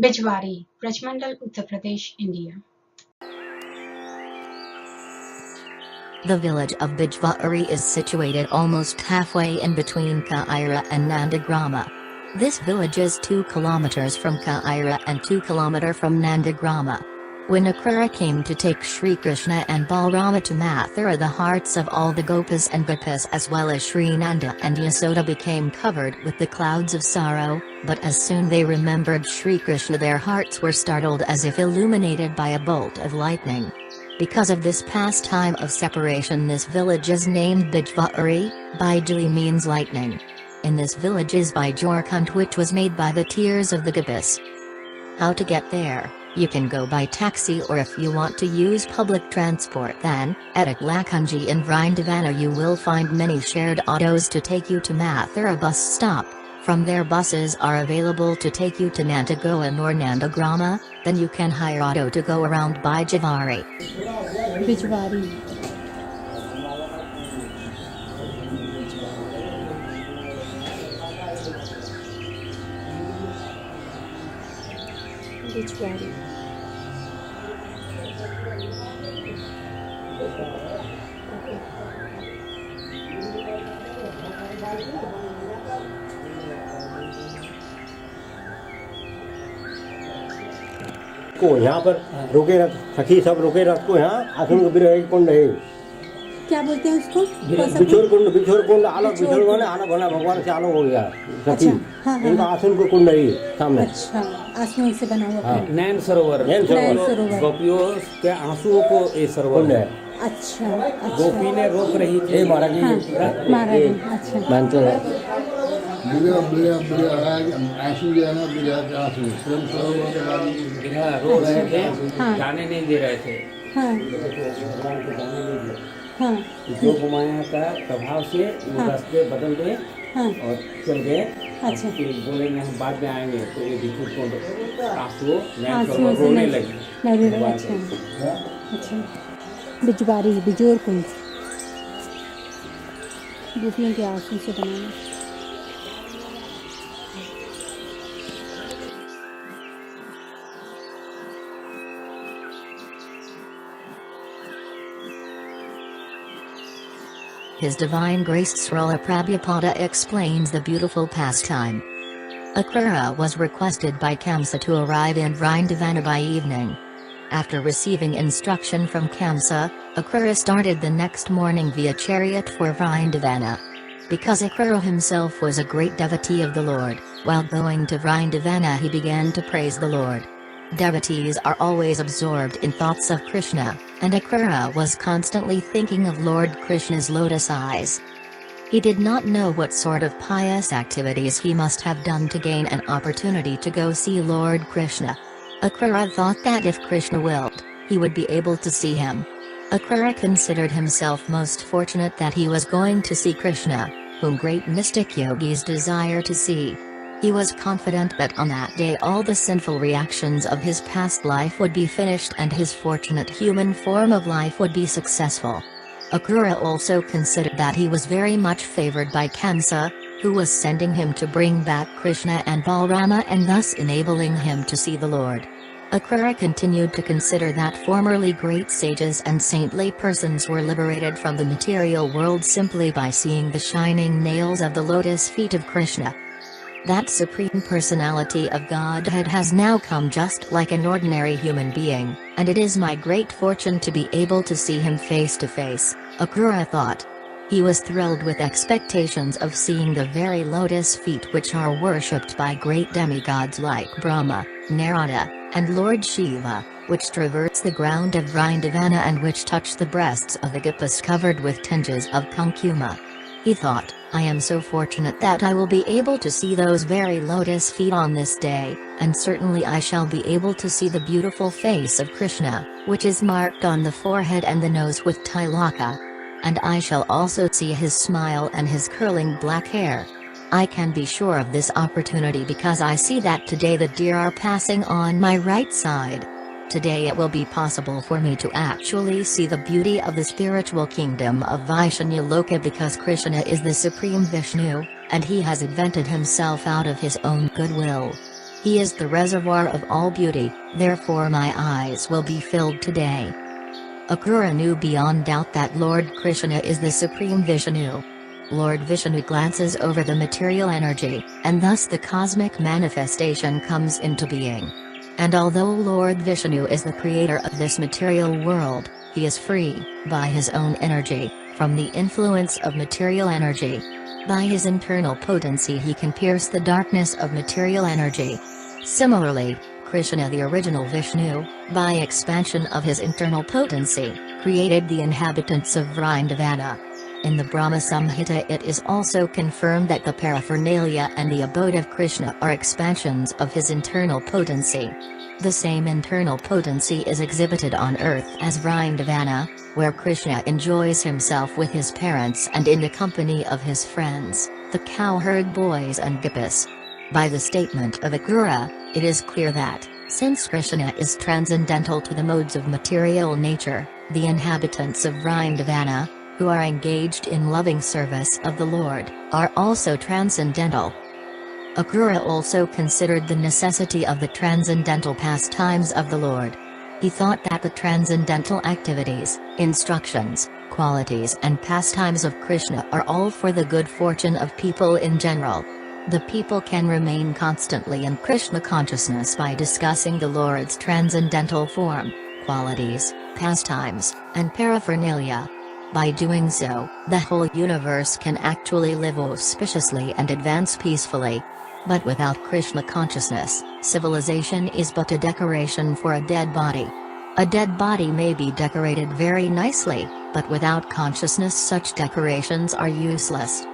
Bijvari, Mandal, Uttar Pradesh, India. The village of Bijvari is situated almost halfway in between Kaira and Nandagrama. This village is 2 kilometers from Kaira and 2 kilometers from Nandagrama. When Akrura came to take Sri Krishna and Balarama to Mathura, the hearts of all the gopas and gopis as well as Sri Nanda and Yasoda became covered with the clouds of sorrow, but as soon they remembered Sri Krishna their hearts were startled as if illuminated by a bolt of lightning. Because of this pastime of separation, this village is named Bijvari. Bijali means lightning. In this village is Bijore kund, which was made by the tears of the gopis. How to get there? You can go by taxi, or if you want to use public transport, then, at Aklakanji in Vrindavana you will find many shared autos to take you to Mathura bus stop. From there buses are available to take you to Nandagoan or Nandagrama, then you can hire auto to go around Bijvari. Bijvari. Bijvari. को यहाँ पर रुके रख, सखी सब रुके रख को यहाँ आसन बिरह कुंड है। क्या बोलते हैं उसको? बिछोर कुंड अलग, बिछोर बने अलग बना, भगवान से अलग हो गया सखी। हाँ, हाँ, इनका आसन को कुंड है सामने। अच्छा, आसनों से बना हुआ कुंड। नैन सरोवर। गोपियों के आंसुओं को ये सरोवर है। अच्छा, गोपी ने रोक रही थी महाराज जी। महाराज, अच्छा। मानते हैं। रो रहे थे, जाने नहीं दे रहे थे। जो माया का प्रभाव से वो रास्ते बदल गए और चल गए। अच्छा। फिर बोले हम बाद में आएंगे, तो ये बिल्कुल आंसू रोने लगी। अच्छा, बिजवारी, बिजोर कुंड, गोपियों के आंसू से बनाना। His Divine Grace Srila Prabhupada explains the beautiful pastime. Akrura was requested by Kamsa to arrive in Vrindavana by evening. After receiving instruction from Kamsa, Akrura started the next morning via chariot for Vrindavana. Because Akrura himself was a great devotee of the Lord, while going to Vrindavana he began to praise the Lord. Devotees are always absorbed in thoughts of Krishna, and Akrura was constantly thinking of Lord Krishna's lotus eyes. He did not know what sort of pious activities he must have done to gain an opportunity to go see Lord Krishna. Akrura thought that if Krishna willed, he would be able to see him. Akrura considered himself most fortunate that he was going to see Krishna, whom great mystic yogis desire to see. He was confident that on that day all the sinful reactions of his past life would be finished and his fortunate human form of life would be successful. Akrura also considered that he was very much favored by Kamsa, who was sending him to bring back Krishna and Balarama and thus enabling him to see the Lord. Akrura continued to consider that formerly great sages and saintly persons were liberated from the material world simply by seeing the shining nails of the lotus feet of Krishna. That Supreme Personality of Godhead has now come just like an ordinary human being, and it is my great fortune to be able to see him face to face, Akrura thought. He was thrilled with expectations of seeing the very lotus feet which are worshipped by great demigods like Brahma, Narada, and Lord Shiva, which traverse the ground of Vrindavana and which touch the breasts of the gopis covered with tinges of kumkuma. He thought, I am so fortunate that I will be able to see those very lotus feet on this day, and certainly I shall be able to see the beautiful face of Krishna, which is marked on the forehead and the nose with tilaka. And I shall also see his smile and his curling black hair. I can be sure of this opportunity because I see that today the deer are passing on my right side. Today it will be possible for me to actually see the beauty of the spiritual kingdom of Vaishanya Loka because Krishna is the supreme Vishnu, and he has invented himself out of his own goodwill. He is the reservoir of all beauty, therefore my eyes will be filled today. Akrura knew beyond doubt that Lord Krishna is the Supreme Vishnu. Lord Vishnu glances over the material energy, and thus the cosmic manifestation comes into being. And although Lord Vishnu is the creator of this material world, he is free, by his own energy, from the influence of material energy. By his internal potency he can pierce the darkness of material energy. Similarly, Krishna, the original Vishnu, by expansion of his internal potency, created the inhabitants of Vrindavana. In the Brahma Samhita it is also confirmed that the paraphernalia and the abode of Krishna are expansions of his internal potency. The same internal potency is exhibited on earth as Vrindavana, where Krishna enjoys himself with his parents and in the company of his friends, the cowherd boys and gopis. By the statement of Akrura, it is clear that, since Krishna is transcendental to the modes of material nature, the inhabitants of Vrindavana, who are engaged in loving service of the Lord, are also transcendental. Akrura also considered the necessity of the transcendental pastimes of the Lord. He thought that the transcendental activities, instructions, qualities and pastimes of Krishna are all for the good fortune of people in general. The people can remain constantly in Krishna consciousness by discussing the Lord's transcendental form, qualities, pastimes, and paraphernalia. By doing so, the whole universe can actually live auspiciously and advance peacefully. But without Krishna consciousness, civilization is but a decoration for a dead body. A dead body may be decorated very nicely, but without consciousness such decorations are useless.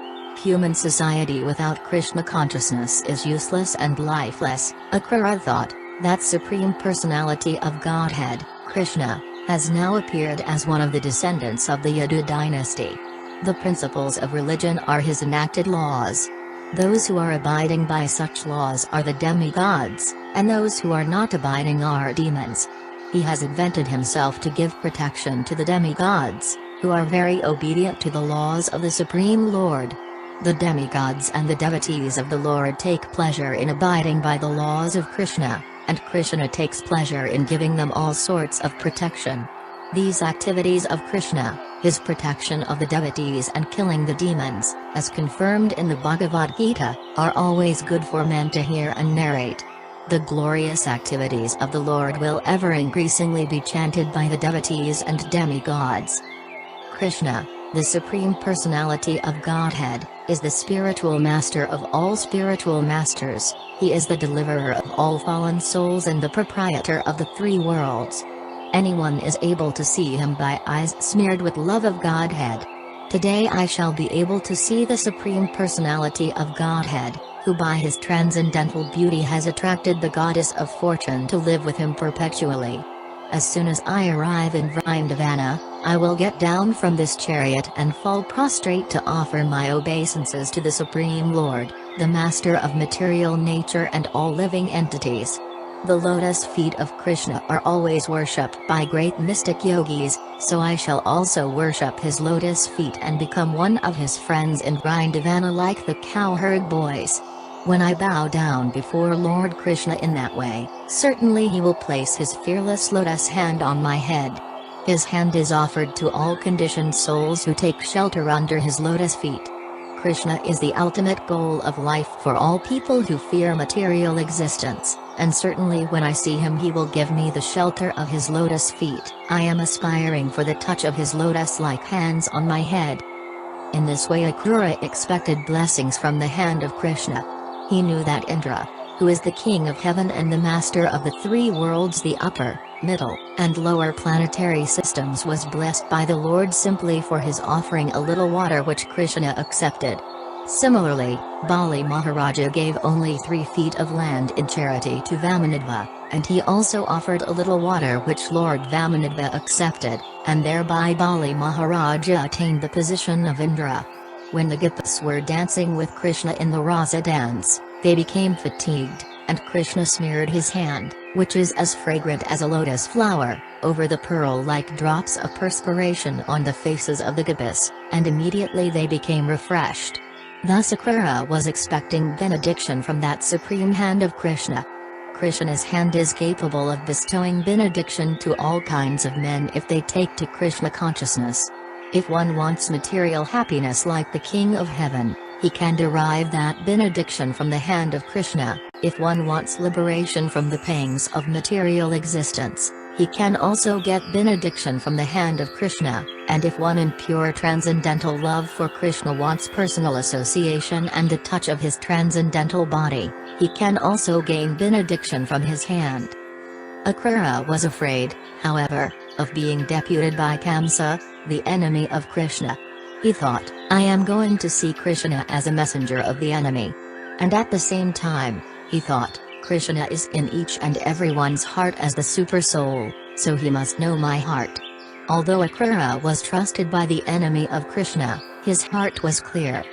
Human society without Krishna consciousness is useless and lifeless. Akrura thought that Supreme Personality of Godhead, Krishna, has now appeared as one of the descendants of the Yadu dynasty. The principles of religion are his enacted laws. Those who are abiding by such laws are the demigods, and those who are not abiding are demons. He has invented himself to give protection to the demigods, who are very obedient to the laws of the Supreme Lord. The demigods and the devotees of the Lord take pleasure in abiding by the laws of Krishna, and Krishna takes pleasure in giving them all sorts of protection. These activities of Krishna, his protection of the devotees and killing the demons, as confirmed in the Bhagavad Gita, are always good for men to hear and narrate. The glorious activities of the Lord will ever increasingly be chanted by the devotees and demigods. Krishna, the Supreme Personality of Godhead, is the spiritual master of all spiritual masters. He is the deliverer of all fallen souls and the proprietor of the three worlds. Anyone is able to see him by eyes smeared with love of Godhead. Today I shall be able to see the Supreme Personality of Godhead, who by his transcendental beauty has attracted the goddess of fortune to live with him perpetually. As soon as I arrive in Vrindavana, I will get down from this chariot and fall prostrate to offer my obeisances to the Supreme Lord, the Master of material nature and all living entities. The lotus feet of Krishna are always worshipped by great mystic yogis, so I shall also worship his lotus feet and become one of his friends in Vrindavana like the cowherd boys. When I bow down before Lord Krishna in that way, certainly he will place his fearless lotus hand on my head. His hand is offered to all conditioned souls who take shelter under his lotus feet. Krishna is the ultimate goal of life for all people who fear material existence, and certainly when I see him he will give me the shelter of his lotus feet. I am aspiring for the touch of his lotus-like hands on my head. In this way Akrura expected blessings from the hand of Krishna. He knew that Indra, who is the king of heaven and the master of the three worlds, the upper, middle, and lower planetary systems, was blessed by the Lord simply for his offering a little water which Krishna accepted. Similarly, Bali Maharaja gave only 3 feet of land in charity to Vamanadeva, and he also offered a little water which Lord Vamanadeva accepted, and thereby Bali Maharaja attained the position of Indra. When the gopis were dancing with Krishna in the Rasa dance, they became fatigued, and Krishna smeared his hand, which is as fragrant as a lotus flower, over the pearl-like drops of perspiration on the faces of the gopis, and immediately they became refreshed. Thus Akrura was expecting benediction from that supreme hand of Krishna. Krishna's hand is capable of bestowing benediction to all kinds of men if they take to Krishna consciousness. If one wants material happiness like the King of Heaven, he can derive that benediction from the hand of Krishna. If one wants liberation from the pangs of material existence, he can also get benediction from the hand of Krishna, and if one in pure transcendental love for Krishna wants personal association and the touch of his transcendental body, he can also gain benediction from his hand. Akrura was afraid, however, of being deputed by Kamsa, the enemy of Krishna. He thought, I am going to see Krishna as a messenger of the enemy. And at the same time, he thought, Krishna is in each and everyone's heart as the super soul, so he must know my heart. Although Akrura was trusted by the enemy of Krishna, his heart was clear.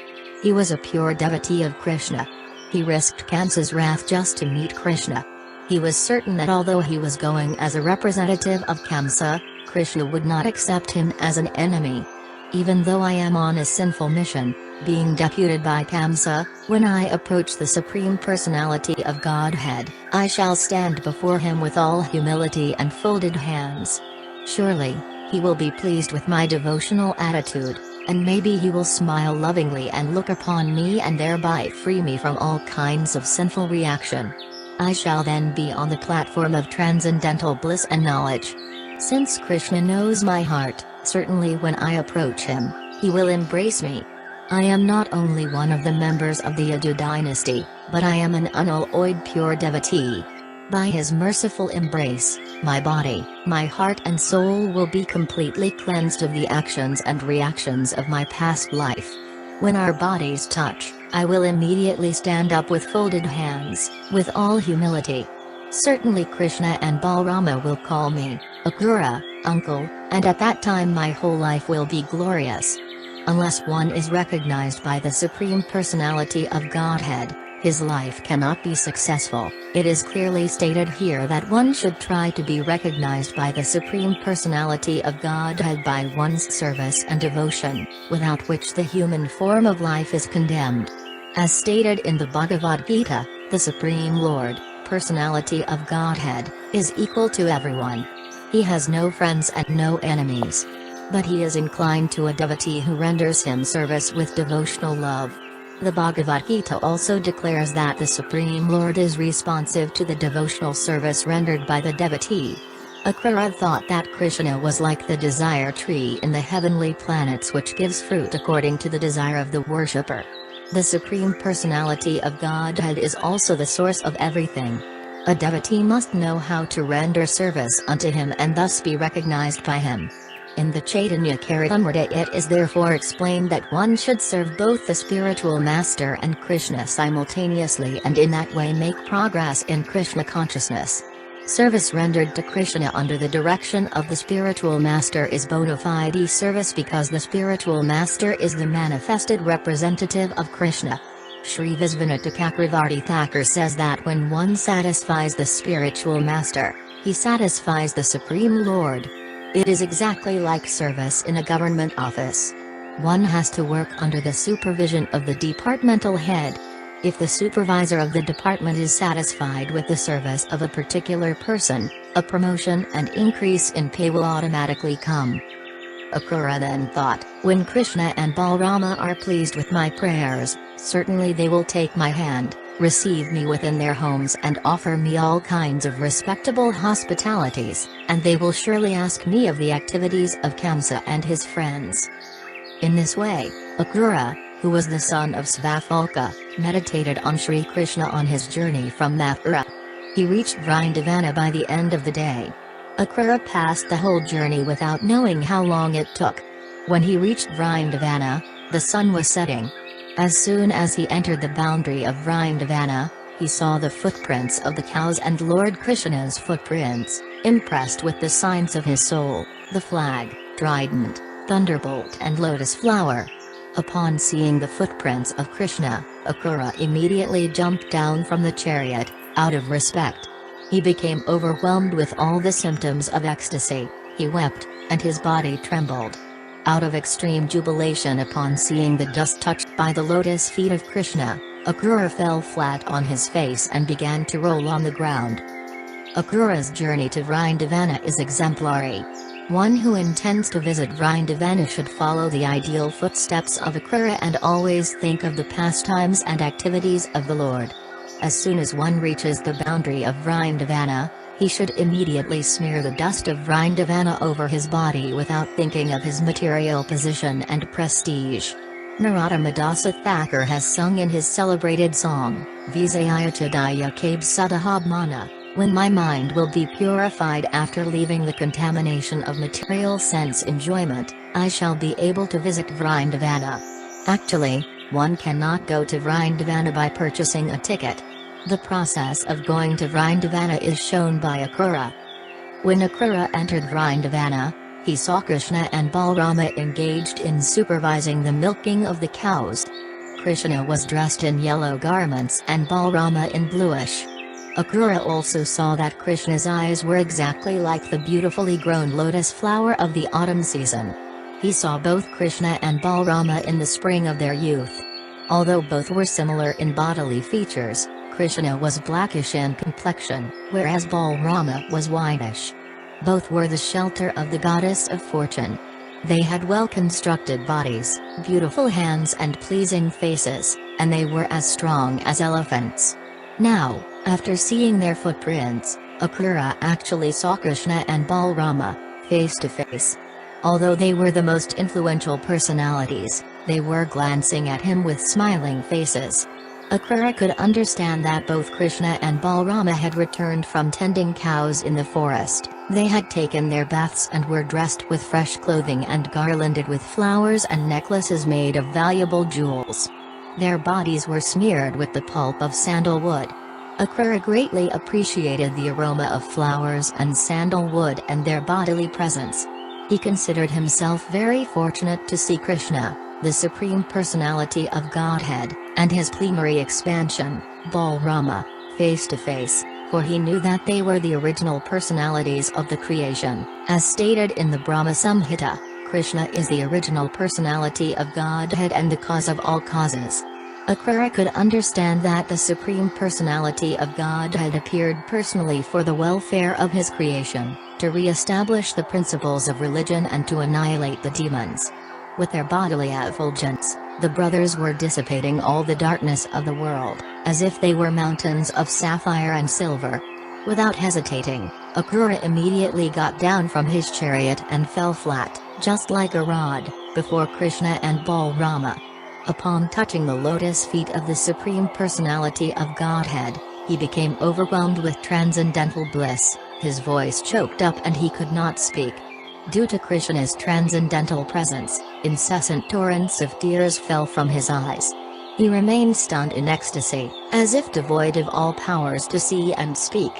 He was a pure devotee of Krishna. He risked Kamsa's wrath just to meet Krishna. He was certain that although he was going as a representative of Kamsa, Krishna would not accept him as an enemy. Even though I am on a sinful mission, being deputed by Kamsa, when I approach the Supreme Personality of Godhead, I shall stand before him with all humility and folded hands. Surely, he will be pleased with my devotional attitude, and maybe he will smile lovingly and look upon me and thereby free me from all kinds of sinful reaction. I shall then be on the platform of transcendental bliss and knowledge. Since Krishna knows my heart, certainly when I approach him, he will embrace me. I am not only one of the members of the Yadu dynasty, but I am an unalloyed pure devotee. By his merciful embrace, my body, my heart and soul will be completely cleansed of the actions and reactions of my past life. When our bodies touch, I will immediately stand up with folded hands, with all humility. Certainly Krishna and Balarama will call me, Akrura, uncle, and at that time my whole life will be glorious. Unless one is recognized by the Supreme Personality of Godhead, his life cannot be successful. It is clearly stated here that one should try to be recognized by the Supreme Personality of Godhead by one's service and devotion, without which the human form of life is condemned. As stated in the Bhagavad Gita, the Supreme Lord, Personality of Godhead, is equal to everyone. He has no friends and no enemies. But he is inclined to a devotee who renders him service with devotional love. The Bhagavad Gita also declares that the Supreme Lord is responsive to the devotional service rendered by the devotee. Akrura thought that Krishna was like the desire tree in the heavenly planets which gives fruit according to the desire of the worshipper. The Supreme Personality of Godhead is also the source of everything. A devotee must know how to render service unto him and thus be recognized by him. In the Chaitanya Charitamrita it is therefore explained that one should serve both the spiritual master and Krishna simultaneously and in that way make progress in Krishna consciousness. Service rendered to Krishna under the direction of the spiritual master is bona fide service because the spiritual master is the manifested representative of Krishna. Sri Visvanatha Chakravarti Thakur says that when one satisfies the spiritual master, he satisfies the Supreme Lord. It is exactly like service in a government office. One has to work under the supervision of the departmental head. If the supervisor of the department is satisfied with the service of a particular person, a promotion and increase in pay will automatically come. Akrura then thought, when Krishna and Balarama are pleased with my prayers, certainly they will take my hand, receive me within their homes and offer me all kinds of respectable hospitalities, and they will surely ask me of the activities of Kamsa and his friends. In this way, Akrura, who was the son of Svafalka, meditated on Sri Krishna on his journey from Mathura. He reached Vrindavana by the end of the day. Akrura passed the whole journey without knowing how long it took. When he reached Vrindavana, the sun was setting. As soon as he entered the boundary of Vrindavana, he saw the footprints of the cows and Lord Krishna's footprints, impressed with the signs of his soul, the flag, trident, thunderbolt and lotus flower. Upon seeing the footprints of Krishna, Akrura immediately jumped down from the chariot, out of respect. He became overwhelmed with all the symptoms of ecstasy, he wept, and his body trembled. Out of extreme jubilation upon seeing the dust touched by the lotus feet of Krishna, Akrura fell flat on his face and began to roll on the ground. Akrura's journey to Vrindavana is exemplary. One who intends to visit Vrindavana should follow the ideal footsteps of Akrura and always think of the pastimes and activities of the Lord. As soon as one reaches the boundary of Vrindavana, he should immediately smear the dust of Vrindavana over his body without thinking of his material position and prestige. Narottama Dasa Thakur has sung in his celebrated song, Visayachadaya Kabe Sadahabmana, when my mind will be purified after leaving the contamination of material sense enjoyment, I shall be able to visit Vrindavana. Actually, one cannot go to Vrindavana by purchasing a ticket. The process of going to Vrindavana is shown by Akrura. When Akrura entered Vrindavana, he saw Krishna and Balarama engaged in supervising the milking of the cows. Krishna was dressed in yellow garments and Balarama in bluish. Akrura also saw that Krishna's eyes were exactly like the beautifully grown lotus flower of the autumn season. He saw both Krishna and Balarama in the spring of their youth. Although both were similar in bodily features, Krishna was blackish in complexion, whereas Balarama was whitish. Both were the shelter of the goddess of fortune. They had well-constructed bodies, beautiful hands and pleasing faces, and they were as strong as elephants. Now, after seeing their footprints, Akrura actually saw Krishna and Balarama, face to face. Although they were the most influential personalities, they were glancing at him with smiling faces. Akrura could understand that both Krishna and Balarama had returned from tending cows in the forest. They had taken their baths and were dressed with fresh clothing and garlanded with flowers and necklaces made of valuable jewels. Their bodies were smeared with the pulp of sandalwood. Akrura greatly appreciated the aroma of flowers and sandalwood and their bodily presence. He considered himself very fortunate to see Krishna, the Supreme Personality of Godhead, and his plenary expansion, Balarama, face to face, for he knew that they were the original personalities of the creation. As stated in the Brahma Samhita, Krishna is the original personality of Godhead and the cause of all causes. Akrura could understand that the Supreme Personality of Godhead appeared personally for the welfare of his creation, to re-establish the principles of religion and to annihilate the demons. With their bodily effulgence, the brothers were dissipating all the darkness of the world, as if they were mountains of sapphire and silver. Without hesitating, Akrura immediately got down from his chariot and fell flat, just like a rod, before Krishna and Balarama. Upon touching the lotus feet of the Supreme Personality of Godhead, he became overwhelmed with transcendental bliss, his voice choked up and he could not speak. Due to Krishna's transcendental presence, incessant torrents of tears fell from his eyes. He remained stunned in ecstasy, as if devoid of all powers to see and speak.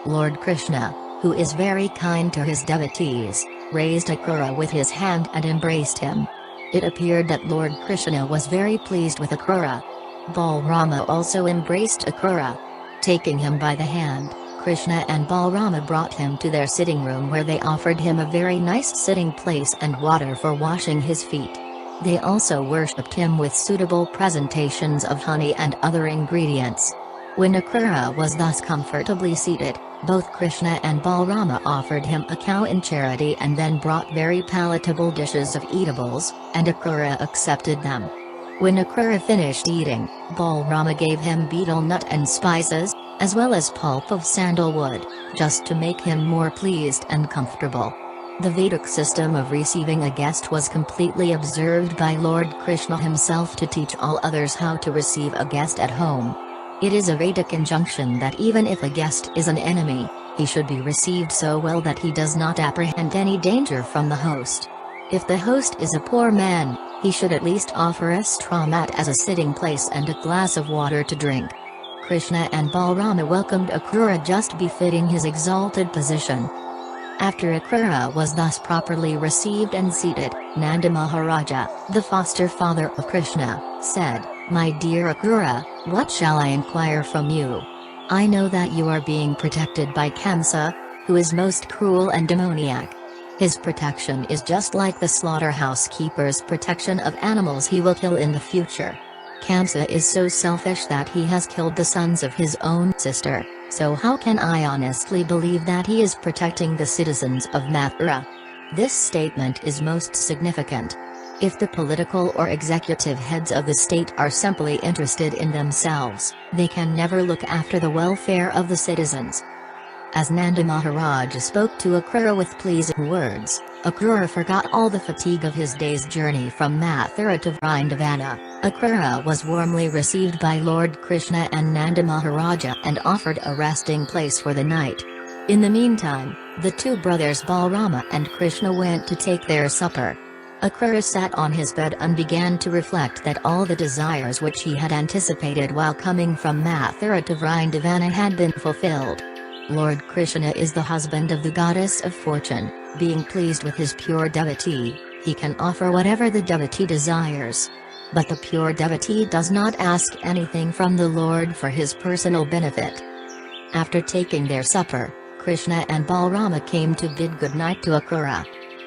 Lord Krishna, who is very kind to his devotees, raised Akrura with his hand and embraced him. It appeared that Lord Krishna was very pleased with Akrura. Balarama also embraced Akrura. Taking him by the hand, Krishna and Balarama brought him to their sitting room where they offered him a very nice sitting place and water for washing his feet. They also worshipped him with suitable presentations of honey and other ingredients. When Akrura was thus comfortably seated, both Krishna and Balarama offered him a cow in charity and then brought very palatable dishes of eatables, and Akrura accepted them. When Akrura finished eating, Balarama gave him betel nut and spices, as well as pulp of sandalwood, just to make him more pleased and comfortable. The Vedic system of receiving a guest was completely observed by Lord Krishna himself to teach all others how to receive a guest at home. It is a Vedic injunction that even if a guest is an enemy, he should be received so well that he does not apprehend any danger from the host. If the host is a poor man, he should at least offer a straw mat as a sitting place and a glass of water to drink. Krishna and Balarama welcomed Akrura just befitting his exalted position. After Akrura was thus properly received and seated, Nanda Maharaja, the foster father of Krishna, said, "My dear Akrura, what shall I inquire from you? I know that you are being protected by Kamsa, who is most cruel and demoniac. His protection is just like the slaughterhouse keeper's protection of animals he will kill in the future. Kamsa is so selfish that he has killed the sons of his own sister, so how can I honestly believe that he is protecting the citizens of Mathura? This statement is most significant. If the political or executive heads of the state are simply interested in themselves, they can never look after the welfare of the citizens. As Nanda Maharaj spoke to Akrura with pleasing words, Akrura forgot all the fatigue of his day's journey from Mathura to Vrindavana. Akrura was warmly received by Lord Krishna and Nanda Maharaja and offered a resting place for the night. In the meantime, the two brothers Balarama and Krishna went to take their supper. Akrura sat on his bed and began to reflect that all the desires which he had anticipated while coming from Mathura to Vrindavana had been fulfilled. Lord Krishna is the husband of the goddess of fortune. Being pleased with his pure devotee, he can offer whatever the devotee desires. But the pure devotee does not ask anything from the Lord for his personal benefit. After taking their supper, Krishna and Balarama came to bid good night to Akrura.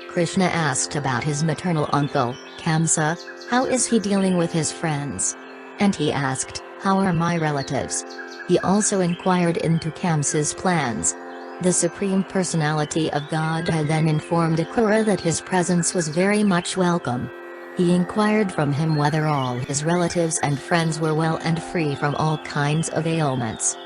Krishna asked about his maternal uncle, Kamsa, how is he dealing with his friends? And he asked, how are my relatives? He also inquired into Kamsa's plans. The Supreme Personality of Godhead then informed Akrura that his presence was very much welcome. He inquired from him whether all his relatives and friends were well and free from all kinds of ailments.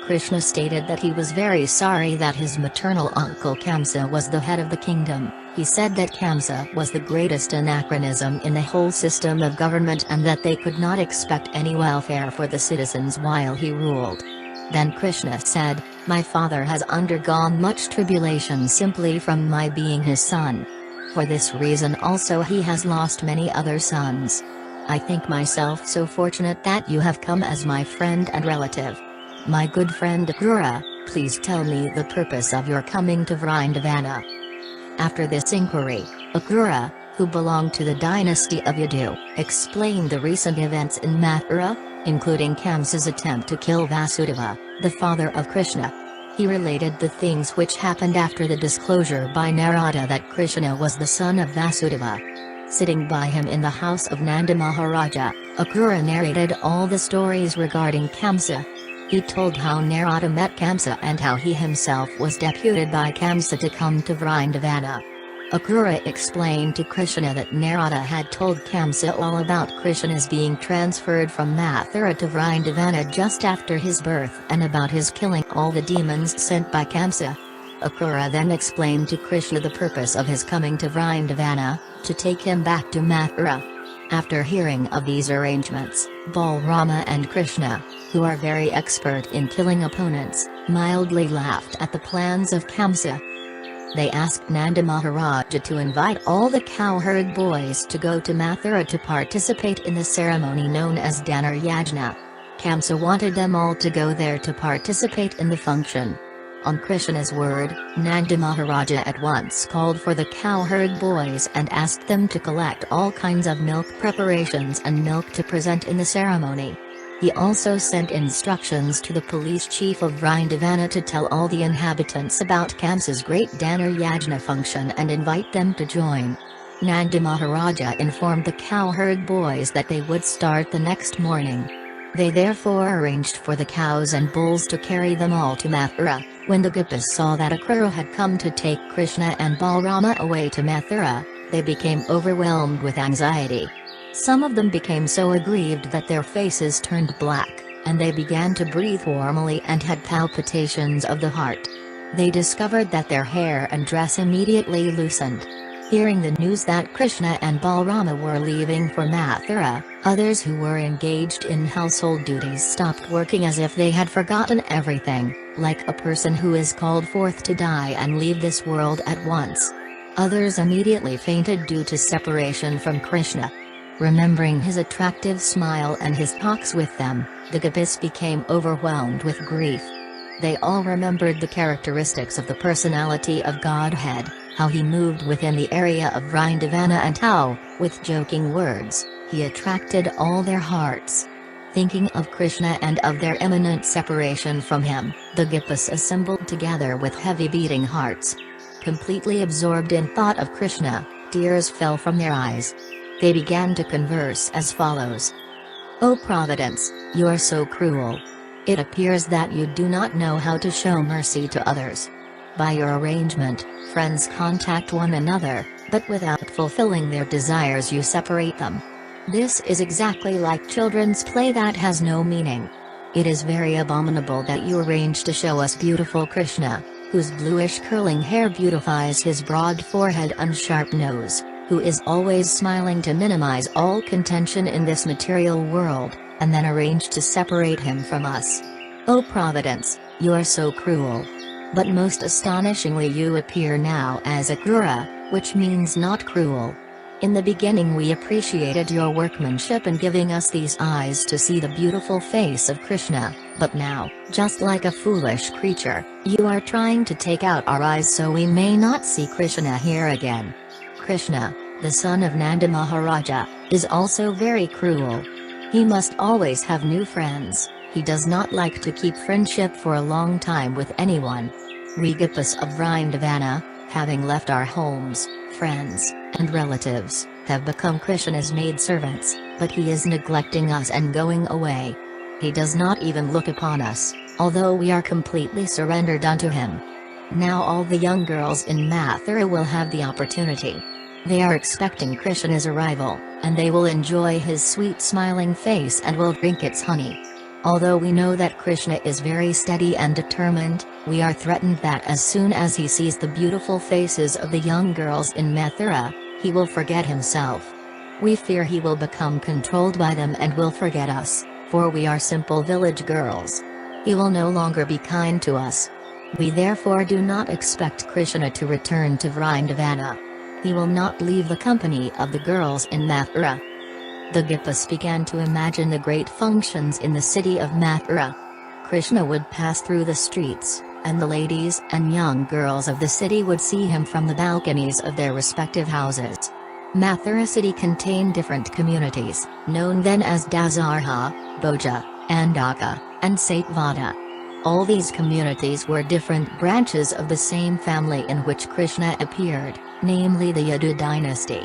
Krishna stated that he was very sorry that his maternal uncle Kamsa was the head of the kingdom. He said that Kamsa was the greatest anachronism in the whole system of government and that they could not expect any welfare for the citizens while he ruled. Then Krishna said, my father has undergone much tribulation simply from my being his son. For this reason also he has lost many other sons. I think myself so fortunate that you have come as my friend and relative. My good friend Akrura, please tell me the purpose of your coming to Vrindavana. After this inquiry, Akrura, who belonged to the dynasty of Yadu, explained the recent events in Mathura, including Kamsa's attempt to kill Vasudeva, the father of Krishna. He related the things which happened after the disclosure by Narada that Krishna was the son of Vasudeva. Sitting by him in the house of Nanda Maharaja, Akrura narrated all the stories regarding Kamsa. He told how Narada met Kamsa and how he himself was deputed by Kamsa to come to Vrindavana. Akrura explained to Krishna that Narada had told Kamsa all about Krishna's being transferred from Mathura to Vrindavana just after his birth and about his killing all the demons sent by Kamsa. Akrura then explained to Krishna the purpose of his coming to Vrindavana, to take him back to Mathura. After hearing of these arrangements, Balarama and Krishna, who are very expert in killing opponents, mildly laughed at the plans of Kamsa. They asked Nanda Maharaja to invite all the cowherd boys to go to Mathura to participate in the ceremony known as Danar Yajna. Kamsa wanted them all to go there to participate in the function. On Krishna's word, Nanda Maharaja at once called for the cowherd boys and asked them to collect all kinds of milk preparations and milk to present in the ceremony. He also sent instructions to the police chief of Vrindavana to tell all the inhabitants about Kamsa's great Danar Yajna function and invite them to join. Nanda Maharaja informed the cowherd boys that they would start the next morning. They therefore arranged for the cows and bulls to carry them all to Mathura. When the gopis saw that Akrura had come to take Krishna and Balarama away to Mathura, they became overwhelmed with anxiety. Some of them became so aggrieved that their faces turned black, and they began to breathe warmly and had palpitations of the heart. They discovered that their hair and dress immediately loosened. Hearing the news that Krishna and Balarama were leaving for Mathura, others who were engaged in household duties stopped working as if they had forgotten everything, like a person who is called forth to die and leave this world at once. Others immediately fainted due to separation from Krishna. Remembering his attractive smile and his talks with them, the gopis became overwhelmed with grief. They all remembered the characteristics of the personality of Godhead, how he moved within the area of Vrindavana and how, with joking words, he attracted all their hearts. Thinking of Krishna and of their imminent separation from him, the gopis assembled together with heavy beating hearts. Completely absorbed in thought of Krishna, tears fell from their eyes. They began to converse as follows. O Providence, you are so cruel. It appears that you do not know how to show mercy to others. By your arrangement, friends contact one another, but without fulfilling their desires you separate them. This is exactly like children's play that has no meaning. It is very abominable that you arrange to show us beautiful Krishna, whose bluish curling hair beautifies his broad forehead and sharp nose, who is always smiling to minimize all contention in this material world, and then arrange to separate him from us. O Providence, you are so cruel. But most astonishingly you appear now as Akrura, which means not cruel. In the beginning we appreciated your workmanship in giving us these eyes to see the beautiful face of Krishna, but now, just like a foolish creature, you are trying to take out our eyes so we may not see Krishna here again. Krishna, the son of Nanda Maharaja, is also very cruel. He must always have new friends, he does not like to keep friendship for a long time with anyone. We gopas of Vrindavana, having left our homes, friends, and relatives, have become Krishna's maidservants, but he is neglecting us and going away. He does not even look upon us, although we are completely surrendered unto him. Now all the young girls in Mathura will have the opportunity. They are expecting Krishna's arrival, and they will enjoy his sweet smiling face and will drink its honey. Although we know that Krishna is very steady and determined, we are threatened that as soon as he sees the beautiful faces of the young girls in Mathura, he will forget himself. We fear he will become controlled by them and will forget us, for we are simple village girls. He will no longer be kind to us. We therefore do not expect Krishna to return to Vrindavana. He will not leave the company of the girls in Mathura. The gopas began to imagine the great functions in the city of Mathura. Krishna would pass through the streets, and the ladies and young girls of the city would see him from the balconies of their respective houses. Mathura city contained different communities, known then as Dazarha, Bhoja, Andaka, and Satvada. All these communities were different branches of the same family in which Krishna appeared, namely the Yadu dynasty.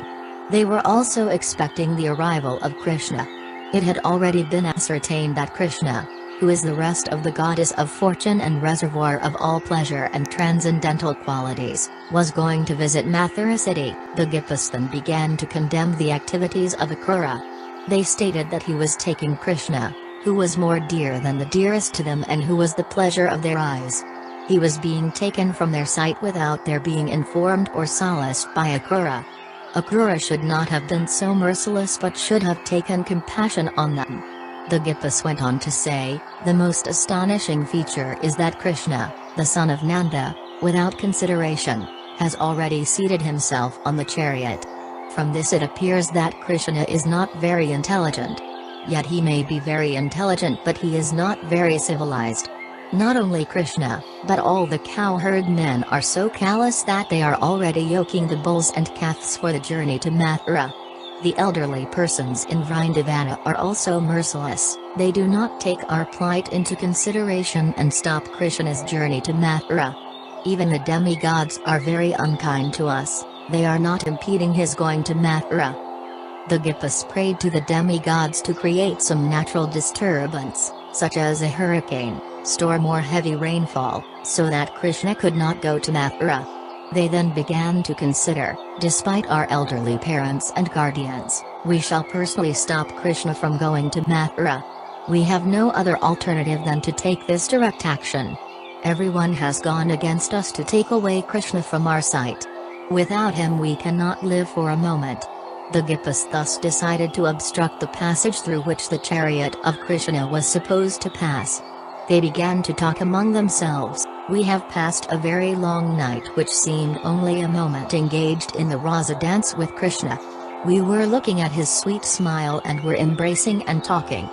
They were also expecting the arrival of Krishna. It had already been ascertained that Krishna, who is the rest of the goddess of fortune and reservoir of all pleasure and transcendental qualities, was going to visit Mathura city. The gopas then began to condemn the activities of Akrura. They stated that he was taking Krishna, who was more dear than the dearest to them and who was the pleasure of their eyes. He was being taken from their sight without their being informed or solaced by Akrura. Akrura should not have been so merciless but should have taken compassion on them. The gopas went on to say, the most astonishing feature is that Krishna, the son of Nanda, without consideration, has already seated himself on the chariot. From this it appears that Krishna is not very intelligent. Yet he may be very intelligent but he is not very civilized. Not only Krishna, but all the cowherd men are so callous that they are already yoking the bulls and calves for the journey to Mathura. The elderly persons in Vrindavana are also merciless, they do not take our plight into consideration and stop Krishna's journey to Mathura. Even the demigods are very unkind to us, they are not impeding his going to Mathura. The gopas prayed to the demigods to create some natural disturbance, such as a hurricane, storm or heavy rainfall, so that Krishna could not go to Mathura. They then began to consider, despite our elderly parents and guardians, we shall personally stop Krishna from going to Mathura. We have no other alternative than to take this direct action. Everyone has gone against us to take away Krishna from our sight. Without him we cannot live for a moment. The gopas thus decided to obstruct the passage through which the chariot of Krishna was supposed to pass. They began to talk among themselves, we have passed a very long night which seemed only a moment engaged in the rasa dance with Krishna. We were looking at his sweet smile and were embracing and talking.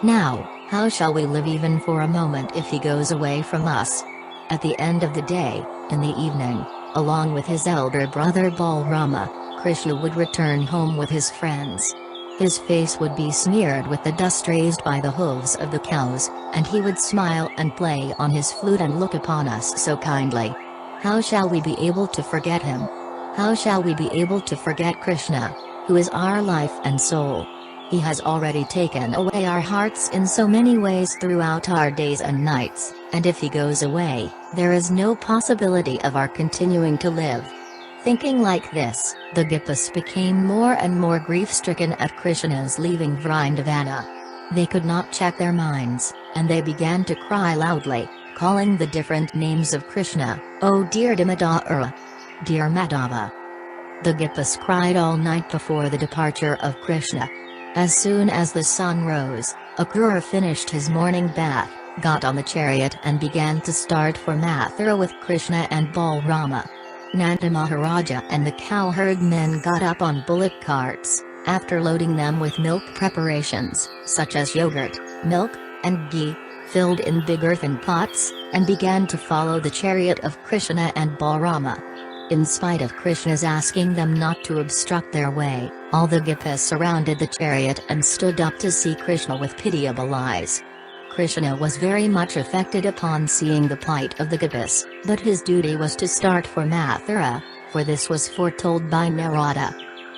Now, how shall we live even for a moment if he goes away from us? At the end of the day, in the evening, along with his elder brother Balarama, Krishna would return home with his friends. His face would be smeared with the dust raised by the hooves of the cows, and he would smile and play on his flute and look upon us so kindly. How shall we be able to forget him? How shall we be able to forget Krishna, who is our life and soul? He has already taken away our hearts in so many ways throughout our days and nights, and if he goes away, there is no possibility of our continuing to live. Thinking like this, the gopis became more and more grief-stricken at Krishna's leaving Vrindavana. They could not check their minds, and they began to cry loudly, calling the different names of Krishna, "Oh dear Damodara! Dear Madhava!" The gopis cried all night before the departure of Krishna. As soon as the sun rose, Akrura finished his morning bath, got on the chariot and began to start for Mathura with Krishna and Balarama. Nanda Maharaja and the cowherd men got up on bullock carts, after loading them with milk preparations, such as yogurt, milk, and ghee, filled in big earthen pots, and began to follow the chariot of Krishna and Balarama. In spite of Krishna's asking them not to obstruct their way, all the gopis surrounded the chariot and stood up to see Krishna with pitiable eyes. Krishna was very much affected upon seeing the plight of the gopis, but his duty was to start for Mathura, for this was foretold by Narada.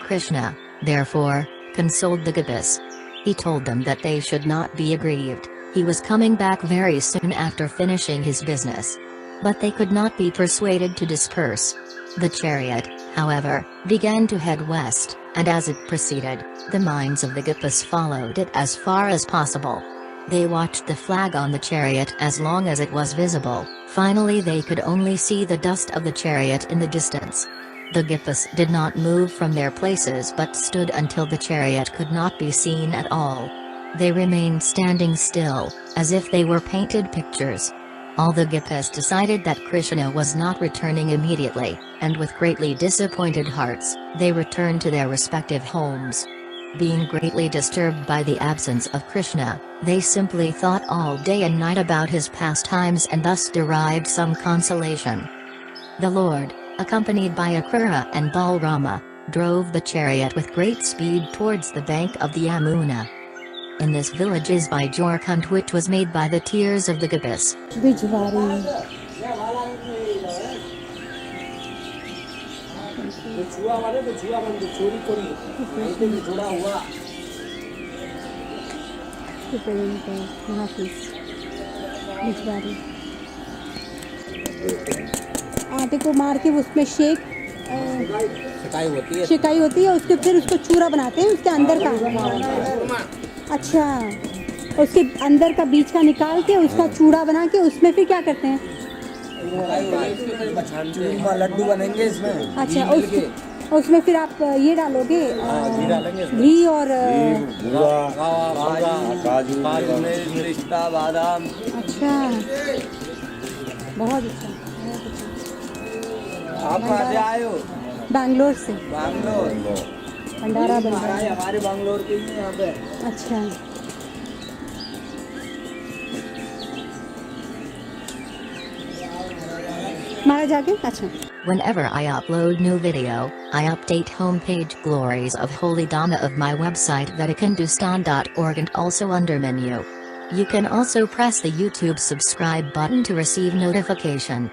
Krishna, therefore, consoled the gopis. He told them that they should not be aggrieved, he was coming back very soon after finishing his business. But they could not be persuaded to disperse. The chariot, however, began to head west, and as it proceeded, the minds of the gopis followed it as far as possible. They watched the flag on the chariot as long as it was visible, finally they could only see the dust of the chariot in the distance. The gopis did not move from their places but stood until the chariot could not be seen at all. They remained standing still, as if they were painted pictures. All the gopis decided that Krishna was not returning immediately, and with greatly disappointed hearts, they returned to their respective homes. Being greatly disturbed by the absence of Krishna, they simply thought all day and night about his pastimes and thus derived some consolation. The Lord, accompanied by Akrura and Balarama, drove the chariot with great speed towards the bank of the Yamuna. In this village is Bijore kund, which was made by the tears of the gopis. Bijvari. बिजवारी आटे को मार के उसमें शिकाई होती है उसके फिर उसको चूरा बनाते हैं उसके अंदर का अच्छा उसके अंदर का बीज का निकाल के उसका चूड़ा बना के उसमें फिर क्या करते हैं लड्डू बनेंगे इसमें अच्छा उसमें फिर आप ये डालोगे घी और काजू पिस्ता बादाम। अच्छा बहुत अच्छा आप कहाँ से आए हो? बैंगलोर से। बैंगलोर भंडारा बंडारा हमारे बैंगलोर के ही यहाँ पे। अच्छा महाराज आगे अच्छा। Whenever I upload new video, I update homepage glories of Holy Dhamma of my website vatikindustan.org and also under menu. You can also press the YouTube subscribe button to receive notification.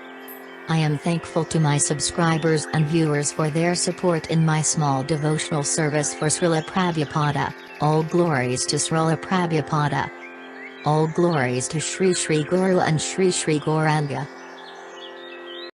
I am thankful to my subscribers and viewers for their support in my small devotional service for Srila Prabhupada. All glories to Srila Prabhupada. All glories to Sri Guru and Sri Gauranga.